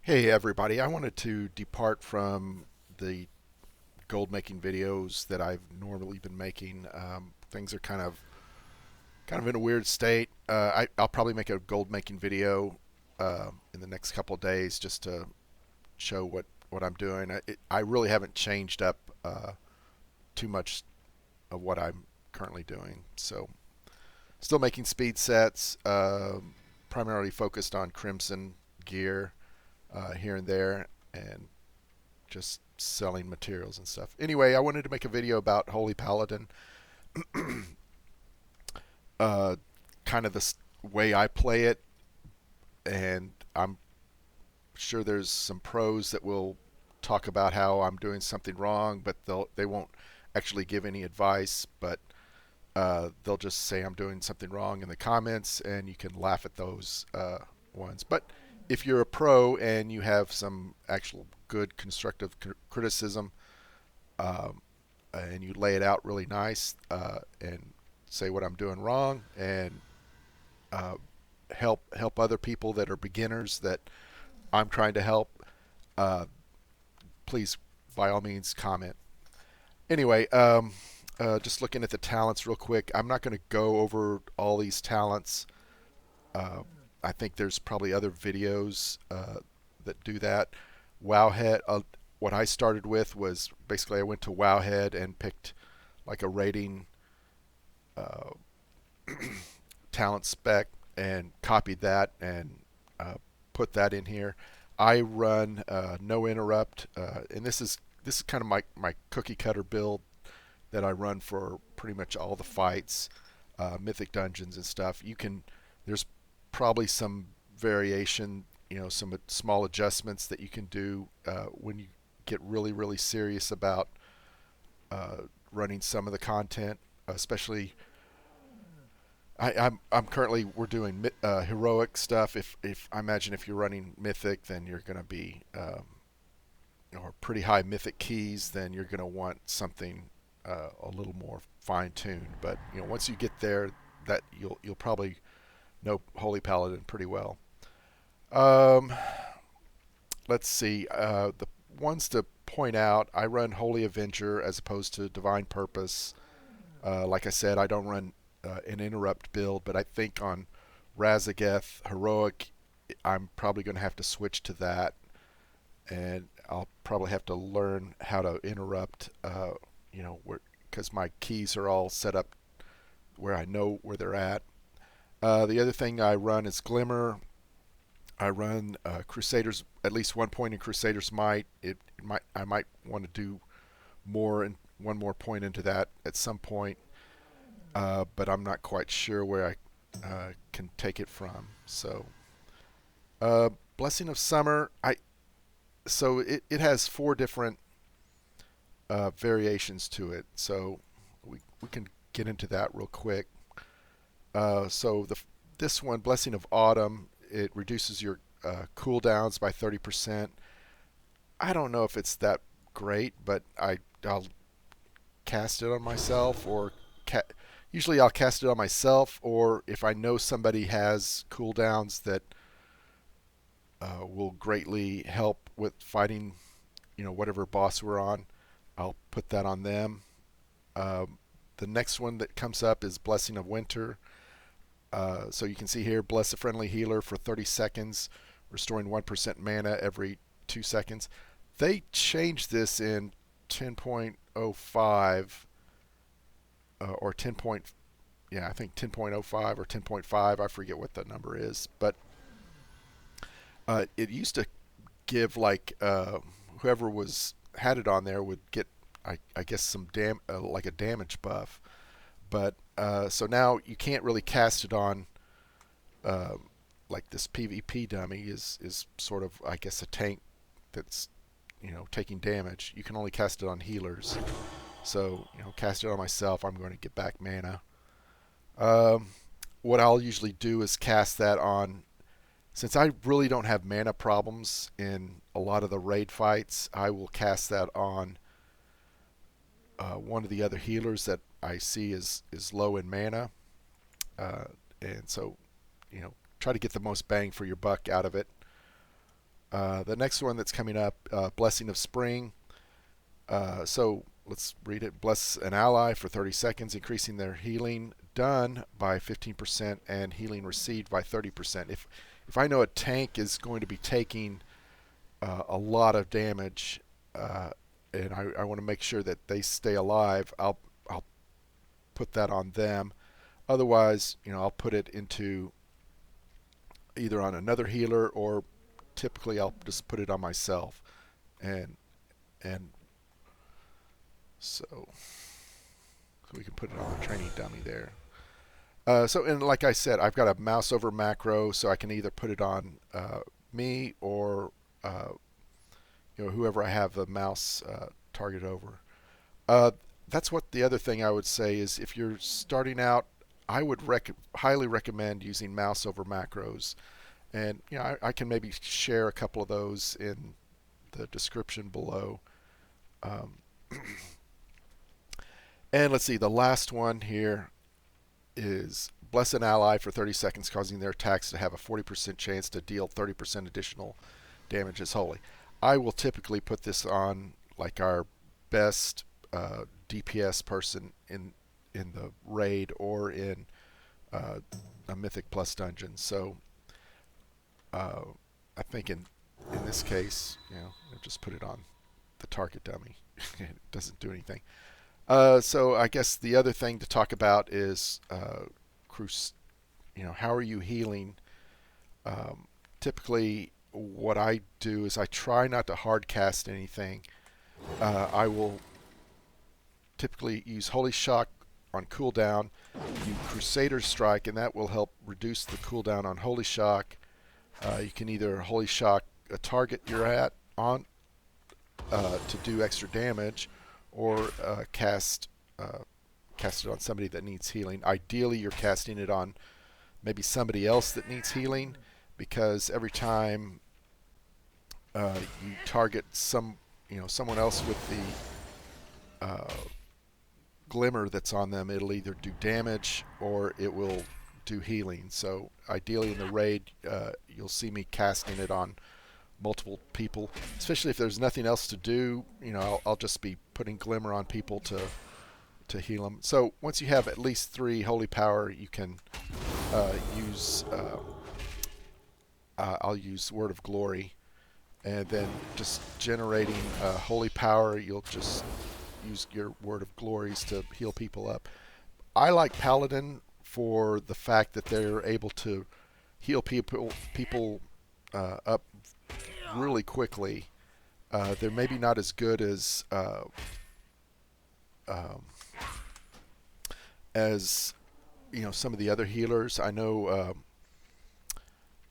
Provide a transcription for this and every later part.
Hey everybody, I wanted to depart from the gold making videos that I've normally been making. Things are kind of in a weird state. I'll probably make a gold making video in the next couple of days just to show what I'm doing. I really haven't changed up too much of what I'm currently doing. So still making speed sets, primarily focused on Crimson gear here and there, and just selling materials and stuff. Anyway, I wanted to make a video about Holy Paladin, uh, kind of the way I play it, and I'm sure there's some pros that will talk about how I'm doing something wrong, but they won't actually give any advice, but they'll just say I'm doing something wrong in the comments, and you can laugh at those ones. But if you're a pro and you have some actual good constructive criticism, um, and you lay it out really nice, and say what I'm doing wrong, and uh, help other people that are beginners that I'm trying to help, uh, please by all means comment. Anyway, just looking at the talents real quick. I'm not going to go over all these talents. Uh, I think there's probably other videos that do that. Wowhead. What I started with was basically I went to Wowhead and picked like a rating uh, talent spec and copied that and put that in here. I run no interrupt, and this is kind of my cookie cutter build that I run for pretty much all the fights, mythic dungeons and stuff. There's probably some variation, some small adjustments that you can do when you get really serious about running some of the content, especially. I'm currently we're doing heroic stuff. If I imagine if you're running mythic, then you're going to be or pretty high mythic keys, then you're going to want something a little more fine tuned. But once you get there, that you'll probably know Holy Paladin pretty well. Um, let's see. The ones to point out, I run Holy Avenger as opposed to Divine Purpose. Like I said, I don't run an interrupt build, but I think on Razageth Heroic, I'm probably going to have to switch to that, and I'll probably have to learn how to interrupt. Because my keys are all set up where I know where they're at. The other thing I run is Glimmer. I run Crusaders, at least one point in Crusaders Might. I might want to do more and one more point into that at some point, but I'm not quite sure where I can take it from. So, Blessing of Summer, it has four different variations to it. So we can get into that real quick. So this one, Blessing of Autumn, it reduces your cooldowns by 30%. I don't know if it's that great, but I'll cast it on myself, or usually I'll cast it on myself, or if I know somebody has cooldowns that will greatly help with fighting, whatever boss we're on, I'll put that on them. The next one that comes up is Blessing of Winter. So you can see here, bless a friendly healer for 30 seconds, restoring 1% mana every 2 seconds. They changed this in 10.05 or 10. Yeah, I think 10.05 or 10.5. I forget what the number is, but it used to give like whoever was had it on there would get, I guess, some like a damage buff. But so now you can't really cast it on uh, like this PvP dummy is sort of, I guess, a tank that's taking damage. You can only cast it on healers. So cast it on myself. I'm going to get back mana. Um, what I'll usually do is cast that on. Since I really don't have mana problems in a lot of the raid fights, I will cast that on one of the other healers that I see is low in mana, uh, and so try to get the most bang for your buck out of it. The next one that's coming up, Blessing of Spring. So let's read it. Bless an ally for 30 seconds, increasing their healing done by 15% and healing received by 30%. If I know a tank is going to be taking a lot of damage, and I want to make sure that they stay alive, I'll put that on them. Otherwise, I'll put it into either on another healer, or typically I'll just put it on myself. And and so we can put it on the training dummy there. And like I said, I've got a mouse over macro, so I can either put it on me or whoever I have the mouse target over. That's what the other thing I would say is, if you're starting out, I would highly recommend using mouse over macros. And I can maybe share a couple of those in the description below. And let's see, the last one here is bless an ally for 30 seconds, causing their attacks to have a 40% chance to deal 30% additional damage as holy. I will typically put this on like our best DPS person in the raid or in a Mythic Plus dungeon. So I think in this case, I'll just put it on the target dummy. It doesn't do anything. So I guess the other thing to talk about is how are you healing? Typically, what I do is I try not to hard cast anything. I will typically use Holy Shock on cooldown, you Crusader Strike, and that will help reduce the cooldown on Holy Shock. You can either Holy Shock a target you're at on to do extra damage, or cast it on somebody that needs healing. Ideally, you're casting it on maybe somebody else that needs healing, because every time you target someone else with the glimmer that's on them, it'll either do damage or it will do healing. So ideally in the raid, you'll see me casting it on multiple people, especially if there's nothing else to do. I'll just be putting glimmer on people to heal them. So once you have at least 3 holy power, you can use I'll use Word of Glory, and then just generating holy power, you'll just use your Word of Glories to heal people up. I like Paladin for the fact that they're able to heal people up really quickly. They're maybe not as good as some of the other healers. I know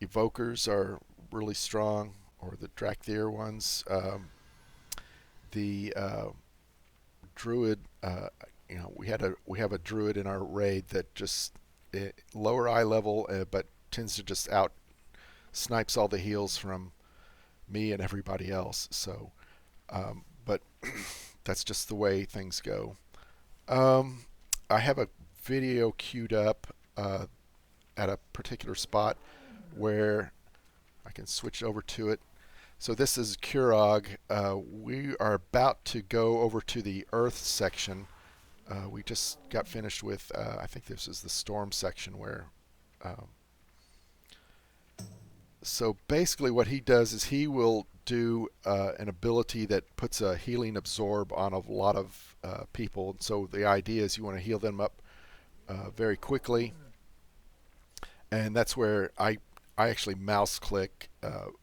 Evokers are really strong, or the Drakthir ones. The Druid, we have a Druid in our raid that just lower eye level, but tends to just out snipes all the heals from me and everybody else. So, but that's just the way things go. I have a video queued up at a particular spot where I can switch over to it. So this is Kurog. We are about to go over to the Earth section. We just got finished with, I think this is the Storm section, where so basically what he does is he will do an ability that puts a healing absorb on a lot of people. And so the idea is you want to heal them up very quickly, and that's where I actually mouse click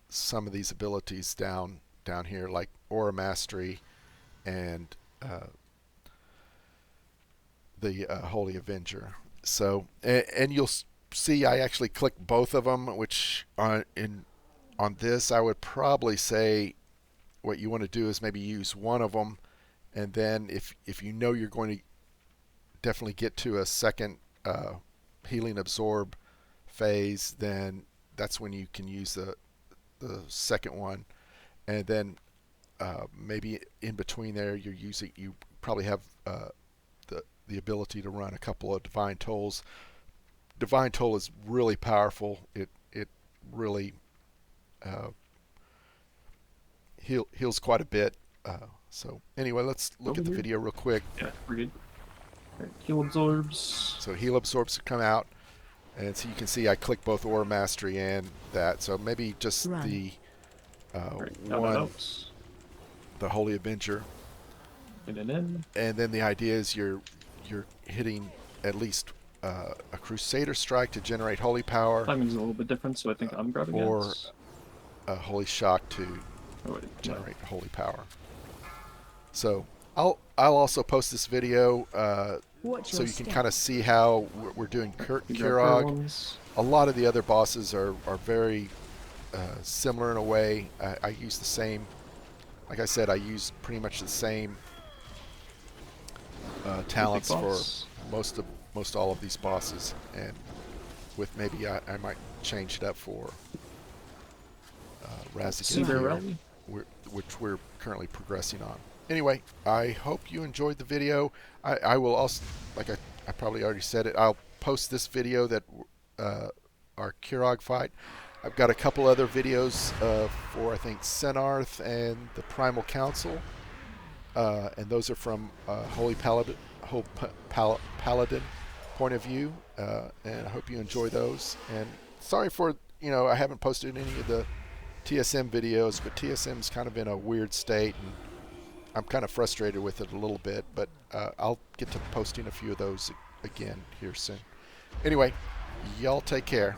some of these abilities down here, like Aura Mastery and the Holy Avenger. So and you'll see I actually click both of them, which on this I would probably say what you want to do is maybe use one of them, and then if you know you're going to definitely get to a second healing absorb phase, then that's when you can use the second one. And then maybe in between there you probably have the ability to run a couple of Divine Tolls. Divine Toll is really powerful. It really heals quite a bit. So anyway, let's look at the video real quick. Yeah, we're good. Right, heal absorbs. So heal absorbs come out, and so you can see I click both Aura Mastery and that. So maybe just the one, the Holy Avenger. In. And then the idea is you're hitting at least a Crusader Strike to generate Holy Power. Timing's a little bit different, so I think I'm grabbing it. Or a Holy Shock to generate Holy Power. So I'll also post this video so you can kind of see how we're doing Kirog. A lot of the other bosses are very similar in a way. I use the same, like I said, I use pretty much the same talents for most all of these bosses, and with maybe I might change it up for Razigan, which we're currently progressing on. Anyway, I hope you enjoyed the video. I will also, like I probably already said it, I'll post this video that our Kirog fight. I've got a couple other videos for, I think, Senarth and the Primal Council. And those are from Holy Paladin point of view. And I hope you enjoy those. And sorry for, I haven't posted any of the TSM videos, but TSM's kind of in a weird state, and I'm kind of frustrated with it a little bit, but I'll get to posting a few of those again here soon. Anyway, y'all take care.